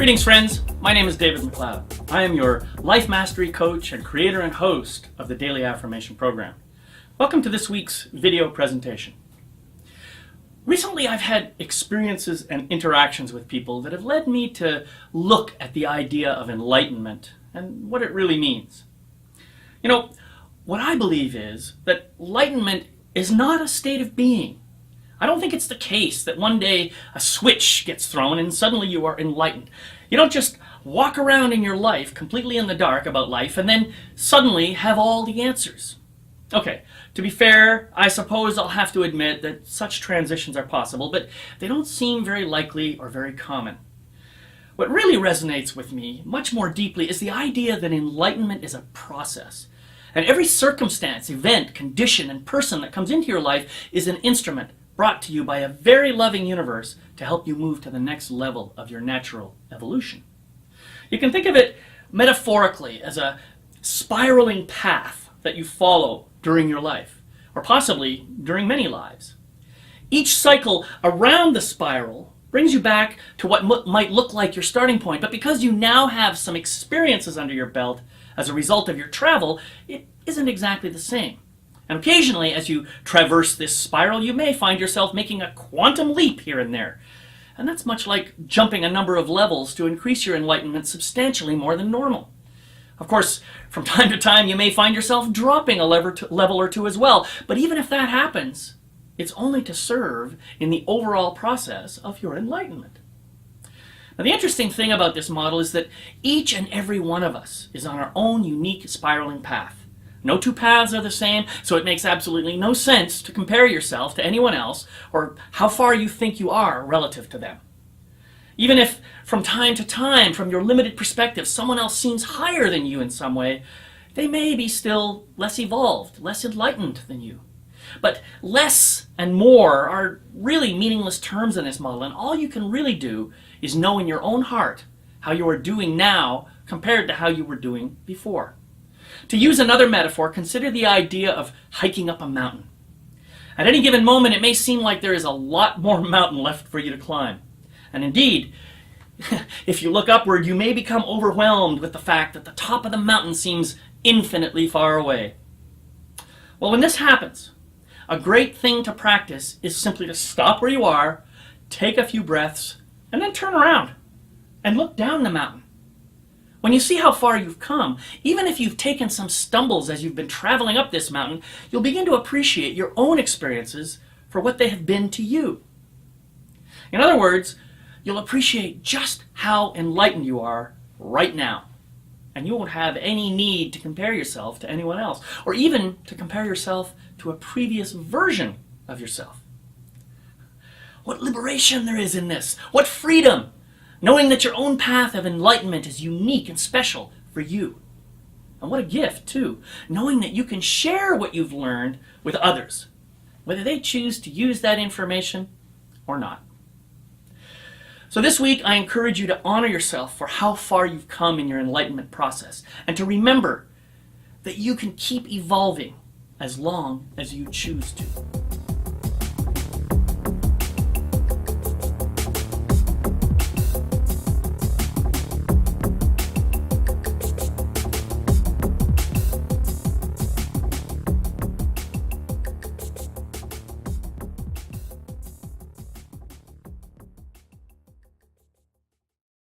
Greetings, friends. My name is David McLeod. I am your life mastery coach and creator and host of the Daily Affirmation program. Welcome to this week's video presentation. Recently, I've had experiences and interactions with people that have led me to look at the idea of enlightenment and what it really means. You know, what I believe is that enlightenment is not a state of being. I don't think it's the case that one day a switch gets thrown and suddenly you are enlightened. You don't just walk around in your life completely in the dark about life and then suddenly have all the answers. Okay, to be fair, I suppose I'll have to admit that such transitions are possible, but they don't seem very likely or very common. What really resonates with me much more deeply is the idea that enlightenment is a process. And every circumstance, event, condition, and person that comes into your life is an instrument brought to you by a very loving universe to help you move to the next level of your natural evolution. You can think of it metaphorically as a spiraling path that you follow during your life, or possibly during many lives. Each cycle around the spiral brings you back to what might look like your starting point, but because you now have some experiences under your belt as a result of your travel, it isn't exactly the same. And occasionally, as you traverse this spiral, you may find yourself making a quantum leap here and there. And that's much like jumping a number of levels to increase your enlightenment substantially more than normal. Of course, from time to time, you may find yourself dropping a level or two as well. But even if that happens, it's only to serve in the overall process of your enlightenment. Now, the interesting thing about this model is that each and every one of us is on our own unique spiraling path. No two paths are the same, so it makes absolutely no sense to compare yourself to anyone else or how far you think you are relative to them. Even if from time to time, from your limited perspective, someone else seems higher than you in some way, they may be still less evolved, less enlightened than you. But less and more are really meaningless terms in this model, and all you can really do is know in your own heart how you are doing now compared to how you were doing before. To use another metaphor, consider the idea of hiking up a mountain. At any given moment, it may seem like there is a lot more mountain left for you to climb. And indeed, if you look upward, you may become overwhelmed with the fact that the top of the mountain seems infinitely far away. Well, when this happens, a great thing to practice is simply to stop where you are, take a few breaths, and then turn around and look down the mountain. When you see how far you've come, even if you've taken some stumbles as you've been traveling up this mountain, you'll begin to appreciate your own experiences for what they have been to you. In other words, you'll appreciate just how enlightened you are right now. And you won't have any need to compare yourself to anyone else, or even to compare yourself to a previous version of yourself. What liberation there is in this! What freedom! Knowing that your own path of enlightenment is unique and special for you. And what a gift, too, knowing that you can share what you've learned with others, whether they choose to use that information or not. So this week, I encourage you to honor yourself for how far you've come in your enlightenment process, and to remember that you can keep evolving as long as you choose to.